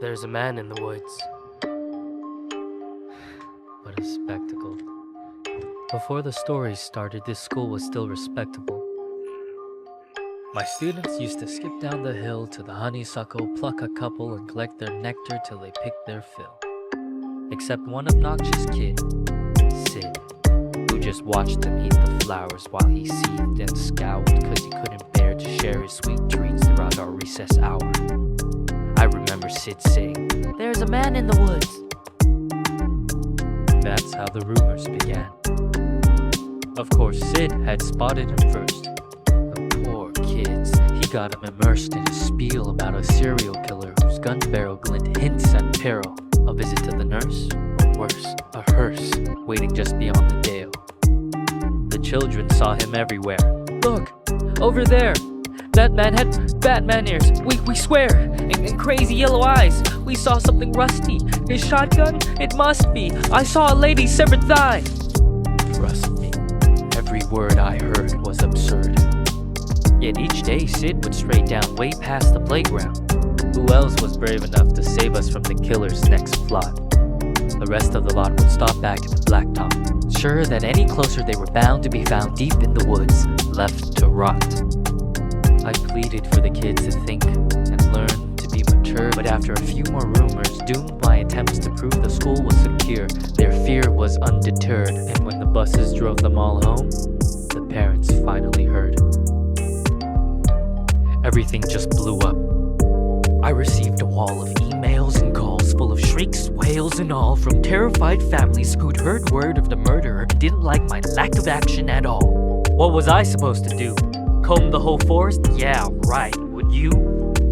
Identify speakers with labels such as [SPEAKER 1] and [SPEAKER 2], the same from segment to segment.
[SPEAKER 1] There's a man in the woods. What a spectacle. Before the story started, this school was still respectable. My students used to skip down the hill to the honeysuckle, pluck a couple, and collect their nectar till they picked their fill. Except one obnoxious kid, Sid, who just watched them eat the flowers while he seethed and scowled because he couldn't bear to share his sweet treats throughout our recess hour. I remember Sid saying, "There's a man in the woods." That's how the rumors began. Of course, Sid had spotted him first. The poor kids. He got him immersed in a spiel about a serial killer whose gun barrel glint hints at peril. A visit to the nurse, or worse, a hearse waiting just beyond the dale. The children saw him everywhere. "Look, over there! That man had Batman ears, we swear, and crazy yellow eyes. We saw something rusty. His shotgun? It must be. I saw a lady's severed thigh." Trust me, every word I heard was absurd. Yet each day Sid would stray down way past the playground. Who else was brave enough to save us from the killer's next plot? The rest of the lot would stop back at the blacktop, sure that any closer they were bound to be found deep in the woods, left to rot. I pleaded for the kids to think and learn to be mature, but after a few more rumors doomed my attempts to prove the school was secure, their fear was undeterred, and when the buses drove them all home, the parents finally heard. Everything just blew up. I received a wall of emails and calls full of shrieks, wails, and all from terrified families who'd heard word of the murderer and didn't like my lack of action at all. What was I supposed to do? Comb the whole forest? Yeah, right. Would you?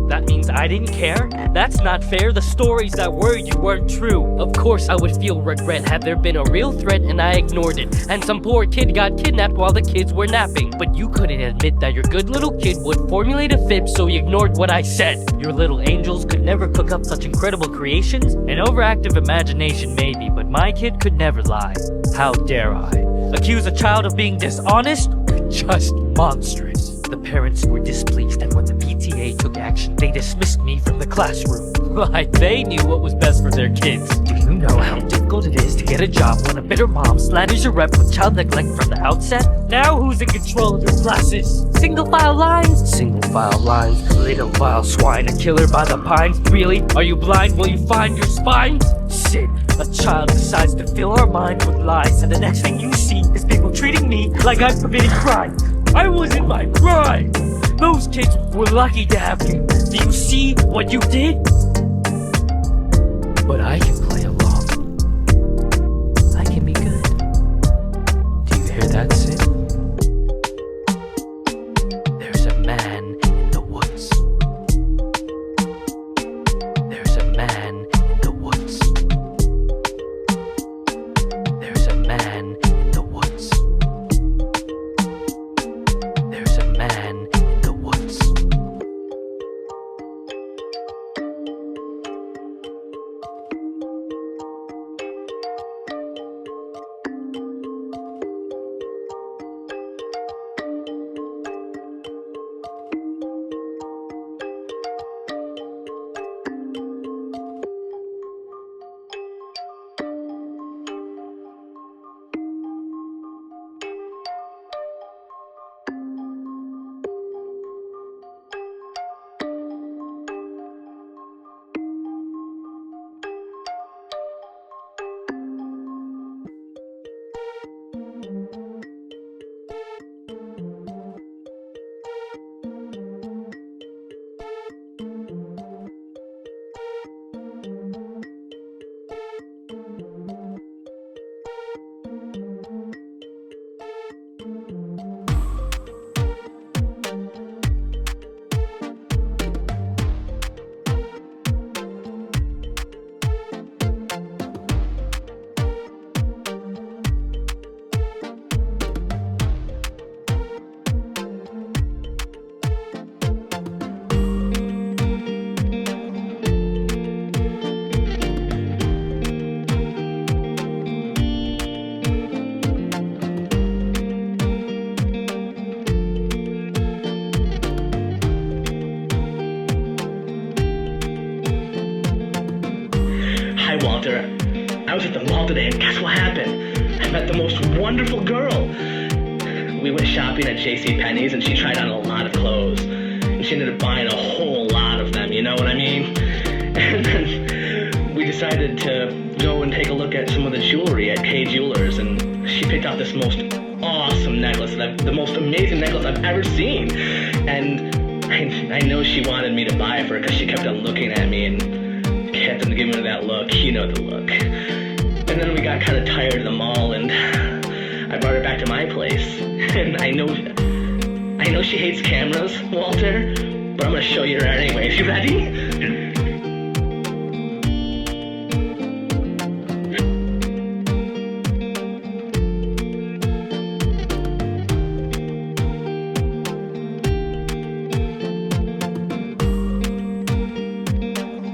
[SPEAKER 1] That means I didn't care? That's not fair. The stories that were you weren't true. Of course I would feel regret had there been a real threat and I ignored it, and some poor kid got kidnapped while the kids were napping. But you couldn't admit that your good little kid would formulate a fib, so you ignored what I said. Your little angels could never cook up such incredible creations. An overactive imagination maybe, but my kid could never lie. How dare I? Accuse a child of being dishonest? Just monstrous. The parents were displeased, and when the PTA took action, they dismissed me from the classroom. Like they knew what was best for their kids. Do you know how difficult it is to get a job when a bitter mom slanders your rep with child neglect from the outset? Now who's in control of your classes? Single file lines? Single file lines. Little file swine, a killer by the pines. Really? Are you blind? Will you find your spines? Sid, a child decides to fill our minds with lies, and the next thing you see is people treating me like I'm committing crime. I was in my prime. Those kids were lucky to have me. Do you see what you did? But I can play along. I can be good. Do you hear that, Sid? There's a man in the woods. There's a man in the woods. There's a man in the woods. There's a man in the woods.
[SPEAKER 2] Walter. I was at the mall today, and guess what happened? I met the most wonderful girl. We went shopping at JCPenney's, and she tried on a lot of clothes. And she ended up buying a whole lot of them, you know what I mean? And then we decided to go and take a look at some of the jewelry at Kay Jewelers, and she picked out this most awesome necklace, the most amazing necklace I've ever seen. And I know she wanted me to buy it for her because she kept on looking at me and kept on giving me that look. You know the look. And then we got kind of tired of the mall, and I brought her back to my place. And I know she hates cameras, Walter, but I'm gonna show you her anyways. You ready?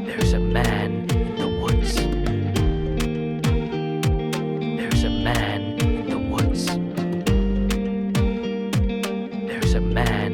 [SPEAKER 1] There's a man in the woods. There's a man in the woods. There's a man